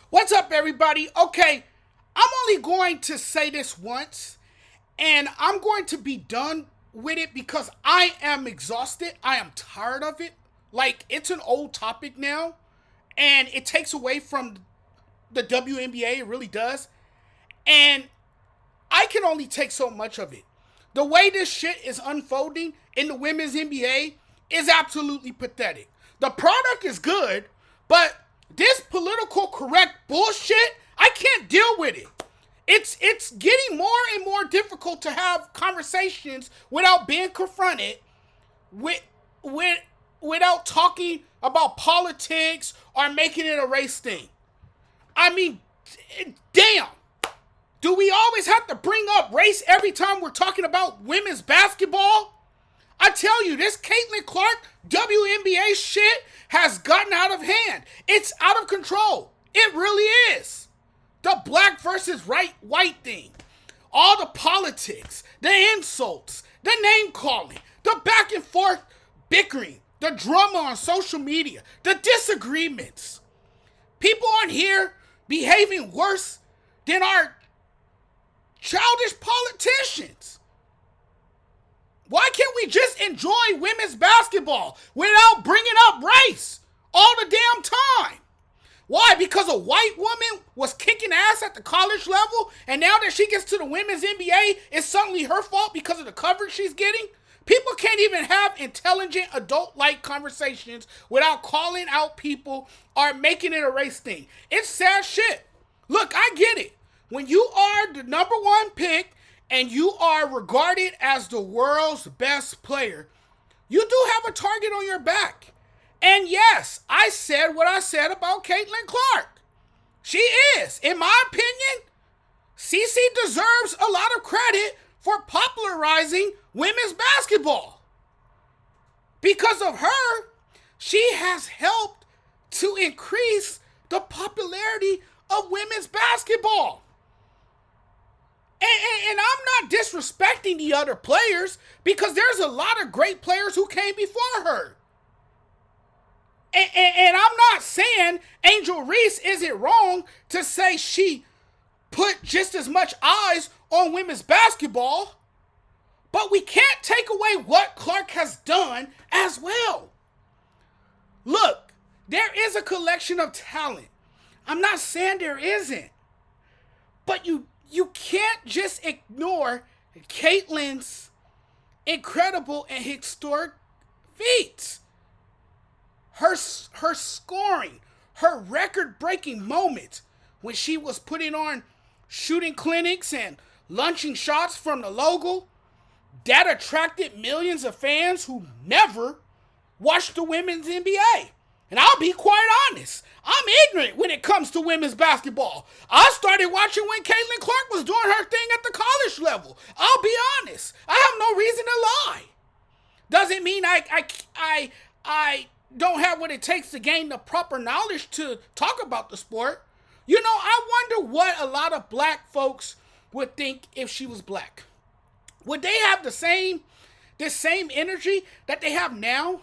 What's up, everybody? Okay, I'm only going to say this once, and I'm going to be done with it because I am exhausted. I am tired of it. Like, it's an old topic now, and it takes away from the WNBA. It really does. And I can only take so much of it. The way this shit is unfolding in the women's NBA is absolutely pathetic. The product is good, but this political correct bullshit, I can't deal with it. It's getting more and more difficult to have conversations without being confronted with with without talking about politics or making it a race thing. I mean, damn. Do we always have to bring up race every time we're talking about women's basketball? I tell you, this Caitlin Clark WNBA shit has gotten out of hand. It's out of control. It really is. The black versus white thing. All the politics, the insults, the name calling, the back and forth bickering, the drama on social media, the disagreements. People on here behaving worse than our childish politicians. Why can't we just enjoy women's basketball without bringing up race all the damn time? Why? Because a white woman was kicking ass at the college level, and now that she gets to the women's NBA, it's suddenly her fault because of the coverage she's getting? People can't even have intelligent, adult-like conversations without calling out people or making it a race thing. It's sad shit. Look, I get it. When you are the number one pick and you are regarded as the world's best player, you do have a target on your back. And yes, I said what I said about Caitlin Clark. She is, in my opinion, Cece deserves a lot of credit for popularizing women's basketball. Because of her, she has helped to increase the popularity of women's basketball. And I'm not disrespecting the other players because there's a lot of great players who came before her. And I'm not saying Angel Reese isn't wrong to say she put just as much eyes on women's basketball, but we can't take away what Clark has done as well. Look, there is a collection of talent. I'm not saying there isn't, but you can't just ignore Caitlin's incredible and historic feats. Her scoring, her record-breaking moments when she was putting on shooting clinics and launching shots from the logo, that attracted millions of fans who never watched the women's NBA. And I'll be quite honest, I'm ignorant when it comes to women's basketball. I started watching when Caitlin Clark was doing her thing at the college level. I'll be honest, I have no reason to lie. Doesn't mean I don't have what it takes to gain the proper knowledge to talk about the sport. You know, I wonder what a lot of black folks would think if she was black. Would they have the same energy that they have now?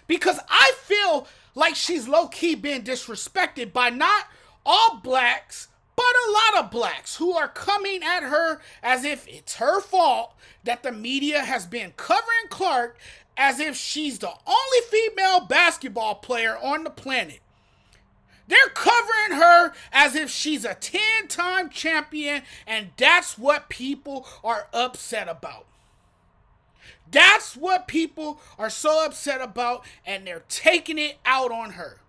Because I feel like she's low-key being disrespected by not all blacks, but a lot of blacks who are coming at her as if it's her fault that the media has been covering Clark as if she's the only female basketball player on the planet. They're covering her as if she's a 10-time champion, and that's what people are upset about. That's what people are so upset about, and they're taking it out on her.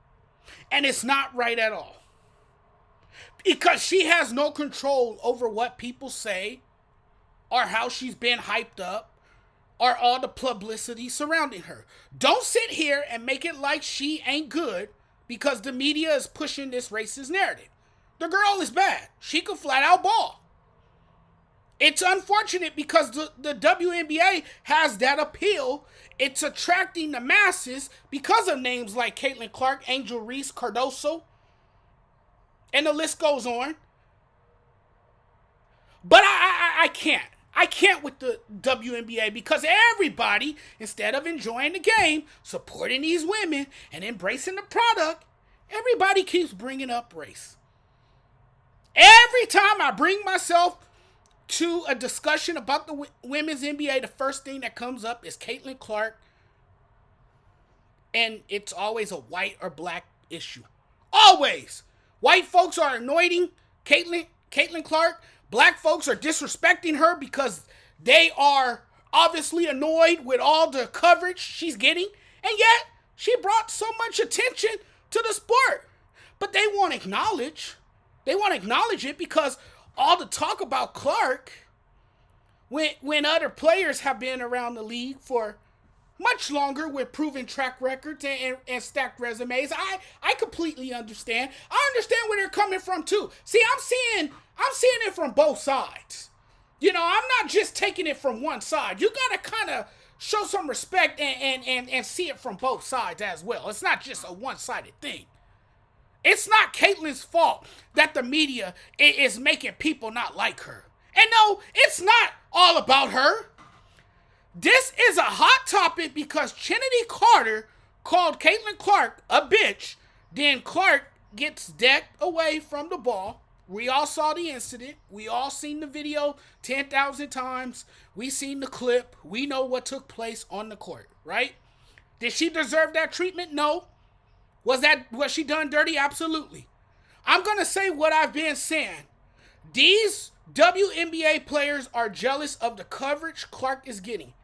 And it's not right at all. Because she has no control over what people say, or how she's been hyped up, or all the publicity surrounding her. Don't sit here and make it like she ain't good because the media is pushing this racist narrative. The girl is bad. She could flat out ball. It's unfortunate because the WNBA has that appeal. It's attracting the masses because of names like Caitlin Clark, Angel Reese, Cardoso, and the list goes on. But I can't. I can't with the WNBA because everybody, instead of enjoying the game, supporting these women, and embracing the product, everybody keeps bringing up race. Every time I bring myself to a discussion about the women's NBA, the first thing that comes up is Caitlin Clark, and it's always a white or black issue. Always. White folks are anointing Caitlin Clark. Black folks are disrespecting her because they are obviously annoyed with all the coverage she's getting, and yet she brought so much attention to the sport. But they won't acknowledge. They won't acknowledge it because all the talk about Clark, when other players have been around the league for much longer with proven track records and stacked resumes, I completely understand. I understand where they're coming from too. See, I'm seeing it from both sides. You know, I'm not just taking it from one side. You gotta kind of show some respect and see it from both sides as well. It's not just a one-sided thing. It's not Caitlin's fault that the media is making people not like her. And no, it's not all about her. This is a hot topic because Trinity Carter called Caitlin Clark a bitch. Then Clark gets decked away from the ball. We all saw the incident. We all seen the video 10,000 times. We seen the clip. We know what took place on the court, right? Did she deserve that treatment? No. Was she done dirty? Absolutely. I'm going to say what I've been saying. These WNBA players are jealous of the coverage Clark is getting.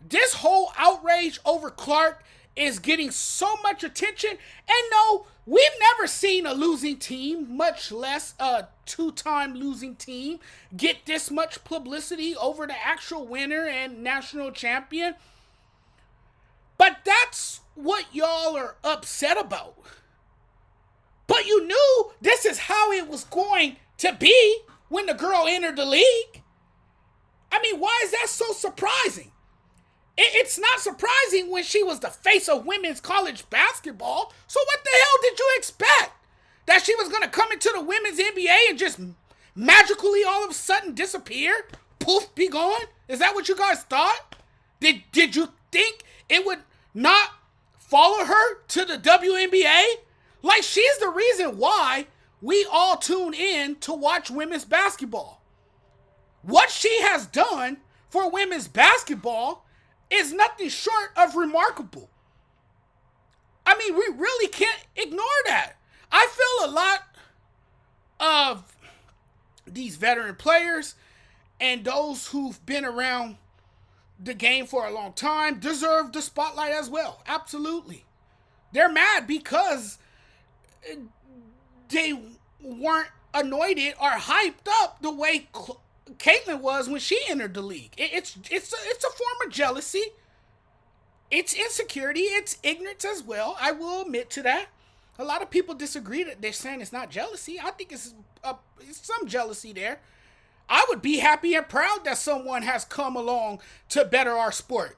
This whole outrage over Clark is getting so much attention. And no, we've never seen a losing team, much less a two-time losing team, get this much publicity over the actual winner and national champion. But that's what y'all are upset about. But you knew this is how it was going to be when the girl entered the league. I mean, why is that so surprising? It's not surprising when she was the face of women's college basketball. So what the hell did you expect? That she was going to come into the women's NBA and just magically all of a sudden disappear? Poof, be gone? Is that what you guys thought? Did you think it would not follow her to the WNBA? Like, she's the reason why we all tune in to watch women's basketball. What she has done for women's basketball is nothing short of remarkable. I mean, we really can't ignore that. I feel a lot of these veteran players and those who've been around the game for a long time deserve the spotlight as well. Absolutely. They're mad because they weren't anointed or hyped up the way Caitlin was when she entered the league. It's a form of jealousy. It's insecurity. It's ignorance as well. I will admit to that. A lot of people disagree that they're saying it's not jealousy. I think it's some jealousy there. I would be happy and proud that someone has come along to better our sport.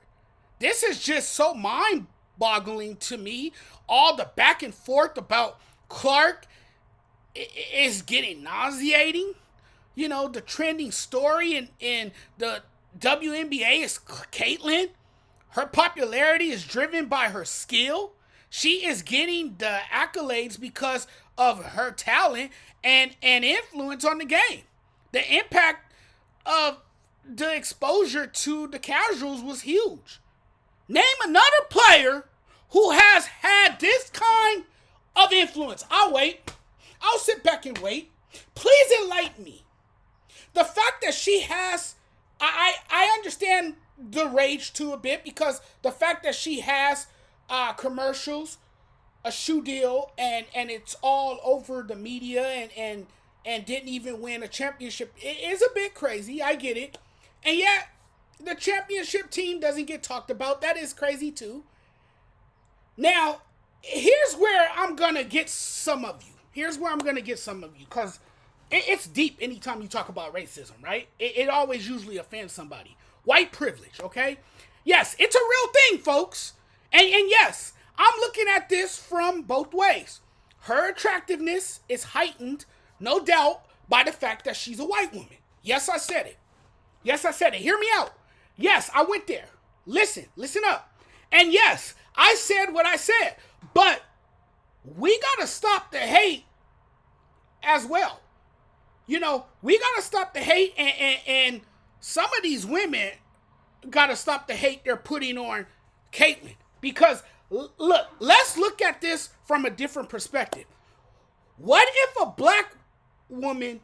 This is just so mind-boggling to me. All the back and forth about Clark is getting nauseating. You know, the trending story in the WNBA is Caitlin. Her popularity is driven by her skill. She is getting the accolades because of her talent and influence on the game. The impact of the exposure to the casuals was huge. Name another player who has had this kind of influence. I'll wait. I'll sit back and wait. Please enlighten me. The fact that she has, I understand the rage to a bit because the fact that she has commercials, a shoe deal, and it's all over the media and didn't even win a championship, it is a bit crazy. I get it. And yet, the championship team doesn't get talked about. That is crazy too. Now, here's where I'm going to get some of you. Because it's deep anytime you talk about racism, right? It always usually offends somebody. White privilege, okay? Yes, it's a real thing, folks. And yes, I'm looking at this from both ways. Her attractiveness is heightened, no doubt, by the fact that she's a white woman. Yes, I said it. Hear me out. Yes, I went there. Listen up. And yes, I said what I said. But we got to stop the hate as well. we gotta stop the hate, and some of these women gotta stop the hate they're putting on Caitlyn. Because look, let's look at this from a different perspective. What if a black woman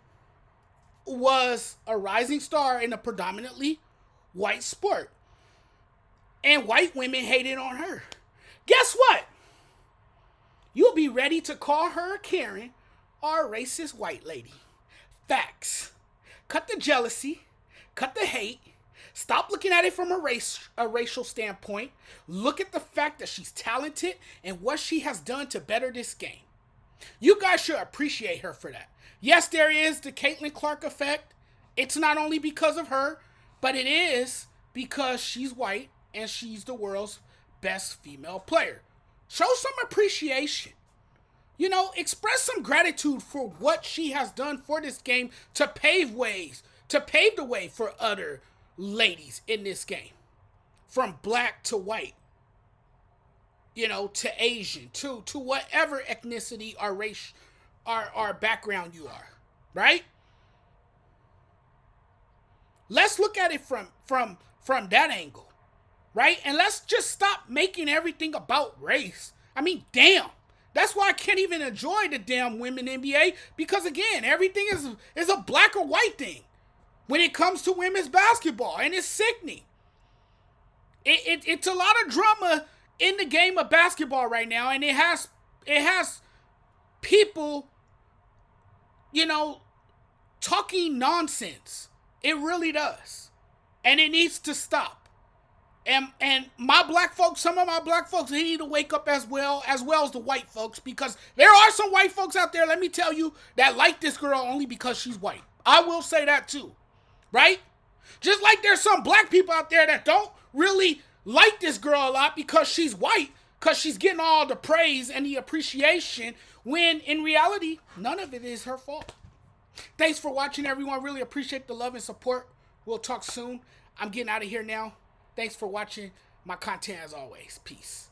was a rising star in a predominantly white sport and white women hated on her? Guess what? You'll be ready to call her a Karen or a racist white lady. Facts. Cut the jealousy. Cut the hate. Stop looking at it from a racial standpoint. Look at the fact that she's talented and what she has done to better this game. You guys should appreciate her for that. Yes, there is the Caitlin Clark effect. It's not only because of her, but it is because she's white and she's the world's best female player. Show some appreciation. Express some gratitude for what she has done for this game to pave the way for other ladies in this game. From black to white, to Asian, to whatever ethnicity or race or background you are, right? Let's look at it from that angle, right? And let's just stop making everything about race. I mean, damn. That's why I can't even enjoy the damn women NBA, because again, everything is a black or white thing when it comes to women's basketball, and it's sickening. It's a lot of drama in the game of basketball right now, and it has people, talking nonsense. It really does, and it needs to stop. And my black folks, some of my black folks, they need to wake up as well as the white folks, because there are some white folks out there, let me tell you, that like this girl only because she's white. I will say that too, right? Just like there's some black people out there that don't really like this girl a lot because she's white, because she's getting all the praise and the appreciation, when in reality, none of it is her fault. Thanks for watching, everyone. Really appreciate the love and support. We'll talk soon. I'm getting out of here now. Thanks for watching my content as always. Peace.